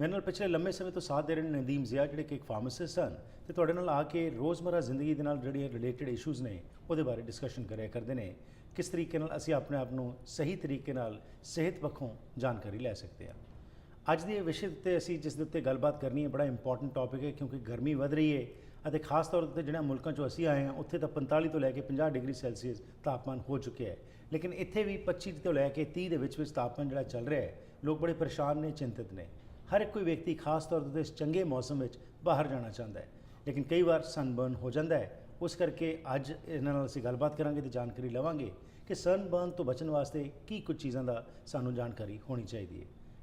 ਮੇਰੇ ਨਾਲ ਪਿਛਲੇ ਲੰਮੇ ਸਮੇਂ ਤੋਂ ਸਾਥ ਦੇ ਰਹੇ ਨੇ ਨਦੀਮ ਜ਼ਿਆ ਜਿਹੜੇ ਕਿ ਇੱਕ ਫਾਰਮਾਸਿਸਟ ਹਨ ਤੇ ਤੁਹਾਡੇ ਨਾਲ ਆ ਕੇ ਰੋਜ਼ਮਰਾ ਜ਼ਿੰਦਗੀ ਦੇ ਨਾਲ ਜਿਹੜੇ ਰਿਲੇਟਡ ਇਸ਼ੂਜ਼ ਨੇ ਉਹਦੇ ਬਾਰੇ ਡਿਸਕਸ਼ਨ ਕਰਿਆ ਕਰਦੇ ਨੇ, ਕਿਸ ਤਰੀਕੇ ਨਾਲ ਅਸੀਂ ਆਪਣੇ ਆਪ ਨੂੰ ਸਹੀ ਤਰੀਕੇ ਨਾਲ ਸਿਹਤ ਪੱਖੋਂ ਜਾਣਕਾਰੀ ਲੈ ਸਕਦੇ ਹਾਂ। ਅੱਜ ਦੇ ਵਿਸ਼ੇ ਉੱਤੇ ਅਸੀਂ ਜਿਸ ਦੇ ਉੱਤੇ ਗੱਲਬਾਤ ਕਰਨੀ ਹੈ ਬੜਾ ਇੰਪੋਰਟੈਂਟ ਟੌਪਿਕ ਹੈ ਕਿਉਂਕਿ ਗਰਮੀ ਵੱਧ ਰਹੀ ਹੈ ਅਤੇ ਖਾਸ ਤੌਰ 'ਤੇ ਜਿਹੜਾ ਮੁਲਕਾਂ 'ਚੋਂ ਅਸੀਂ ਆਏ ਹਾਂ ਉੱਥੇ ਤਾਂ 45 ਤੋਂ ਲੈ ਕੇ 50 ਡਿਗਰੀ ਸੈਲਸੀਅਸ ਤਾਪਮਾਨ ਹੋ ਚੁੱਕਿਆ ਹੈ, ਲੇਕਿਨ ਇੱਥੇ ਵੀ 25 ਤੋਂ ਲੈ ਕੇ 30 ਦੇ ਵਿੱਚ ਤਾਪਮਾਨ ਜਿਹੜਾ ਚੱਲ ਰਿਹਾ ਹੈ। ਲੋਕ ਬੜੇ ਪਰੇਸ਼ਾਨ ਨੇ, ਚਿੰਤਤ ਨੇ। ਹਰ ਇੱਕ ਕੋਈ ਵਿਅਕਤੀ ਖਾਸ ਤੌਰ 'ਤੇ ਇਸ ਚੰਗੇ ਮੌਸਮ ਵਿੱਚ ਬਾਹਰ ਜਾਣਾ ਚਾਹੁੰਦਾ ਹੈ, ਲੇਕਿਨ ਕਈ ਵਾਰ ਸਨਬਰਨ ਹੋ ਜਾਂਦਾ ਹੈ। ਉਸ ਕਰਕੇ ਅੱਜ ਇਹਨਾਂ ਨਾਲ ਅਸੀਂ ਗੱਲਬਾਤ ਕਰਾਂਗੇ ਤੇ ਜਾਣਕਾਰੀ ਲਵਾਂਗੇ ਕਿ ਸਨਬਰਨ ਤੋਂ ਬਚਣ ਵਾਸਤੇ ਕੀ ਕੁਝ ਚੀਜ਼ਾਂ ਦਾ ਸਾਨੂੰ ਜਾਣਕਾਰੀ ਹੋਣੀ ਚਾਹੀਦੀ ਹੈ।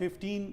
15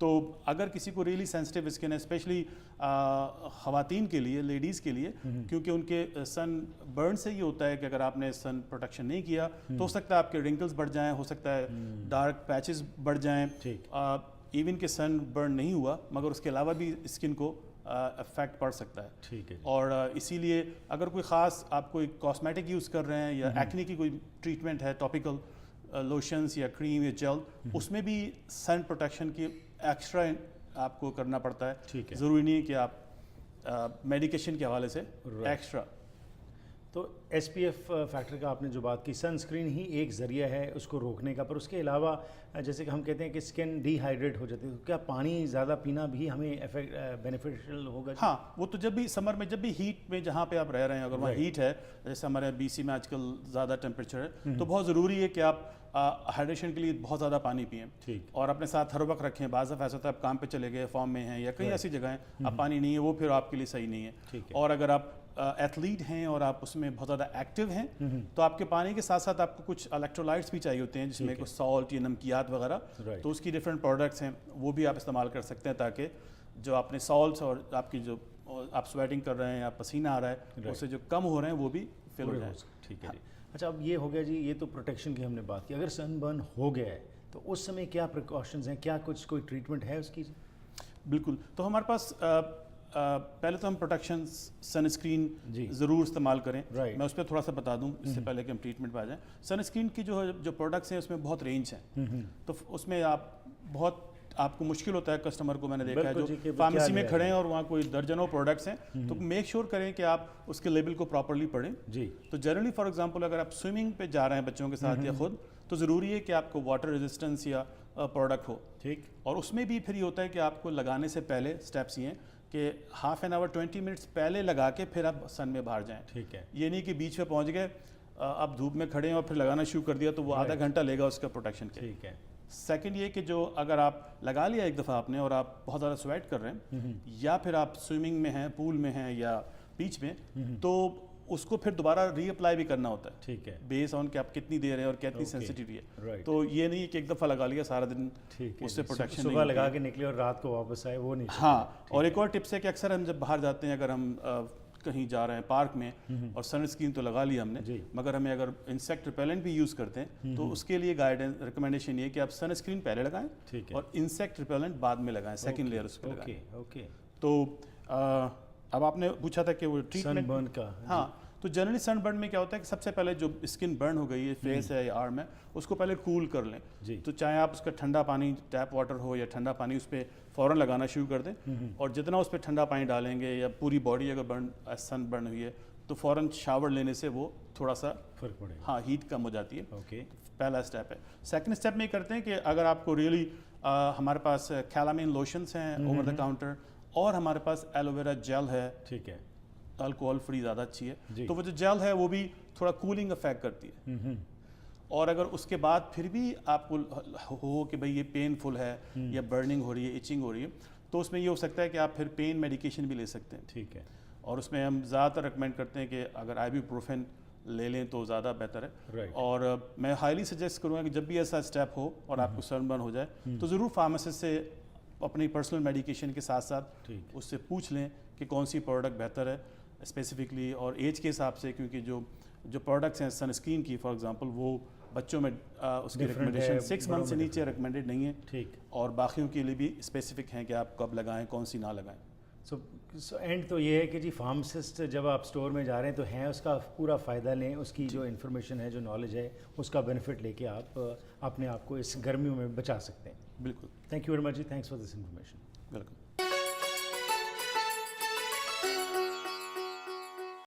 تو اگر کسی کو ریئلی سینسٹیو اسکن ہے اسپیشلی خواتین کے لیے لیڈیز کے لیے کیونکہ ان کے سن برن سے یہ ہوتا ہے کہ اگر آپ نے سن پروٹیکشن نہیں کیا تو ہو سکتا ہے آپ کے رنکلز بڑھ جائیں, ہو سکتا ہے ڈارک پیچز بڑھ جائیں, ایون کہ سن برن نہیں ہوا مگر اس کے علاوہ بھی اسکن کو افیکٹ پڑ سکتا ہے. ٹھیک ہے. اور اسی لیے اگر کوئی خاص آپ کوئی کاسمیٹک یوز کر رہے ہیں یا ایکنی کی کوئی ٹریٹمنٹ ہے ٹاپیکل لوشنز یا کریم یا جیل, اس میں بھی سن پروٹیکشن کی ایکسٹرا آپ کو کرنا پڑتا ہے. ٹھیک ہے. ضروری نہیں ہے کہ آپ میڈیکیشن کے حوالے سے ایکسٹرا. تو ایس پی ایف فیکٹر کا آپ نے جو بات کی, سن اسکرین ہی ایک ذریعہ ہے اس کو روکنے کا, پر اس کے علاوہ جیسے کہ ہم کہتے ہیں کہ اسکن ڈی ہائیڈریٹ ہو جاتی ہے, تو کیا پانی زیادہ پینا بھی ہمیں بینیفیشیل ہوگا؟ ہاں, وہ تو جب بھی سمر میں جب بھی ہیٹ میں جہاں پہ آپ رہ رہے ہیں اگر وہاں ہیٹ ہے, جیسے ہمارے بی سی میں آج کل زیادہ ٹیمپریچر ہے, تو بہت ضروری ہے کہ آپ ہائیڈریشن کے لیے بہت زیادہ پانی پئیں اور اپنے ساتھ ہر وقت رکھیں. بعض دفعہ ایسا ہوتا ہے آپ کام پہ چلے گئے, فارم میں ہیں یا کئی ایسی جگہیں اب پانی نہیں ہے, وہ پھر آپ کے لیے صحیح نہیں ہے. اور اگر آپ ایتھلیٹ ہیں اور آپ اس میں بہت زیادہ ایکٹیو ہیں تو آپ کے پانی کے ساتھ ساتھ آپ کو کچھ الیکٹرولائٹس بھی چاہیے ہوتے ہیں, جس میں کچھ سالٹ یا نمکیات وغیرہ, تو اس کی ڈفرینٹ پروڈکٹس ہیں وہ بھی آپ استعمال کر سکتے ہیں تاکہ جو آپ نے سالٹس اور آپ کی جو آپ سویٹنگ کر رہے ہیں یا پسینہ آ رہا ہے اس سے جو کم ہو رہے ہیں وہ بھی فل ہو جائیں. ٹھیک ہے جی. اچھا, اب یہ ہو گیا جی, یہ تو پروٹیکشن کی ہم نے بات کی. اگر سن برن ہو گیا ہے تو اس سمے کیا پریکاشنز ہیں, کیا کچھ کوئی ٹریٹمنٹ ہے اس کی؟ بالکل. تو ہمارے پاس پہلے تو ہم پروٹیکشن سن اسکرین ضرور استعمال کریں. میں اس پہ تھوڑا سا بتا دوں اس سے پہلے کہ ہم ٹریٹمنٹ پہ آ جائیں. سن اسکرین کی جو پروڈکٹس ہیں اس میں بہت رینج ہیں, تو اس میں آپ کو مشکل ہوتا ہے کسٹمر کو, میں نے دیکھا ہے جو فارمیسی میں کھڑے ہیں اور وہاں کوئی درجنوں پروڈکٹس ہیں, تو میک شیور کریں کہ آپ اس کے لیبل کو پراپرلی پڑھیں. تو جنرلی فار ایگزامپل اگر آپ سوئمنگ پہ جا رہے ہیں بچوں کے ساتھ یا خود, تو ضروری ہے کہ آپ کو واٹر ریزسٹنس یا پروڈکٹ ہو. ٹھیک. اور اس میں بھی پھر یہ ہوتا ہے کہ آپ کو لگانے سے پہلے اسٹیپس یہ ہیں کہ ہاف این آور 20 منٹس پہلے لگا کے پھر آپ سن میں باہر جائیں. ٹھیک ہے. یہ نہیں کہ بیچ میں پہنچ گئے آپ دھوپ میں کھڑے ہیں اور پھر لگانا شروع کر دیا, تو وہ آدھا گھنٹہ لے گا اس کا پروٹیکشن کے. ٹھیک ہے. سیکنڈ یہ کہ جو اگر آپ لگا لیا ایک دفعہ آپ نے اور آپ بہت زیادہ سویٹ کر رہے ہیں یا پھر آپ سوئمنگ میں ہیں, پول میں ہیں یا بیچ میں, تو اس کو پھر دوبارہ ری اپلائی بھی کرنا ہوتا ہے. ٹھیک ہے. بیس آن کہ آپ کتنی دیر ہے اور کتنی سینسٹیوٹی ہے. تو یہ نہیں کہ ایک دفعہ لگا لیا سارا دن اس سے پروٹیکشن صبح لگا کے نکلے اور رات کو واپس آئے, وہ نہیں. ہاں, اور ایک اور ٹپس ہے کہ اکثر ہم جب باہر جاتے ہیں, اگر ہم کہیں جا رہے ہیں پارک میں اور سن اسکرین تو لگا لیا ہم نے, مگر ہمیں اگر انسیکٹ ریپیلنٹ بھی یوز کرتے ہیں تو اس کے لیے گائیڈنس ریکمنڈیشن یہ ہے کہ آپ سن اسکرین پہلے لگائیں اور انسیکٹ ریپیلنٹ بعد میں لگائیں, سیکنڈ لیئر اس کو لگائیں. تو اب آپ نے پوچھا تھا کہ وہ ٹریٹمنٹ برن کا. ہاں, تو جنرلی سن برن میں کیا ہوتا ہے کہ سب سے پہلے جو اسکن برن ہو گئی ہے, فیس ہے یا آرم ہے, اس کو پہلے کول کر لیں. تو چاہے آپ اس کا ٹھنڈا پانی ٹیپ واٹر ہو یا ٹھنڈا پانی اس پہ فوراً لگانا شروع کر دیں, اور جتنا اس پہ ٹھنڈا پانی ڈالیں گے یا پوری باڈی اگر سن برن ہوئی ہے تو فوراً شاور لینے سے وہ تھوڑا سا فرق پڑے گا. ہاں, ہیٹ کم ہو جاتی ہے. اوکے, پہلا اسٹیپ ہے. سیکنڈ اسٹیپ میں یہ کرتے ہیں کہ اگر آپ کو ریئلی ہمارے پاس کیلامین لوشنس ہیں اوور دا کاؤنٹر, اور ہمارے پاس ایلو ویرا جیل ہے. ٹھیک ہے. الکوہول فری زیادہ اچھی ہے, تو وہ جو جیل ہے وہ بھی تھوڑا کولنگ افیکٹ کرتی ہے. اور اگر اس کے بعد پھر بھی آپ کو ہو کہ بھئی یہ پین فل ہے یا برننگ ہو رہی ہے, ایچنگ ہو رہی ہے, تو اس میں یہ ہو سکتا ہے کہ آپ پھر پین میڈیکیشن بھی لے سکتے ہیں. ٹھیک ہے. اور اس میں ہم زیادہ تر ریکمینڈ کرتے ہیں کہ اگر آئی بوپروفین لے لیں تو زیادہ بہتر ہے. اور میں ہائیلی سجیسٹ کروں گا کہ جب بھی ایسا اسٹیپ ہو اور آپ کو سن برن ہو جائے تو ضرور فارماسسٹ سے اپنی پرسنل میڈیکیشن کے ساتھ ساتھ اس سے پوچھ لیں کہ کون سی پروڈکٹ بہتر ہے اسپیسیفکلی اور ایج کے حساب سے, کیونکہ جو پروڈکٹس ہیں سن اسکرین کی فار ایگزامپل وہ بچوں میں اس کی ریکمنڈیشن 6 منتھ سے نیچے ریکمینڈیڈ نہیں ہے. ٹھیک. اور باقیوں کے لیے بھی اسپیسیفک ہیں کہ آپ کب لگائیں, کون سی نہ لگائیں. سو اینڈ تو یہ ہے کہ جی فارماسسٹ جب آپ اسٹور میں جا رہے ہیں تو ہیں اس کا پورا فائدہ لیں, اس کی جو انفارمیشن ہے, جو نالج ہے, اس کا بینیفٹ لے کے آپ اپنے آپ کو اس گرمیوں میں بچا سکتے ہیں. بالکل. تھینک یو ویری مچ جی, thanks for this information. Welcome.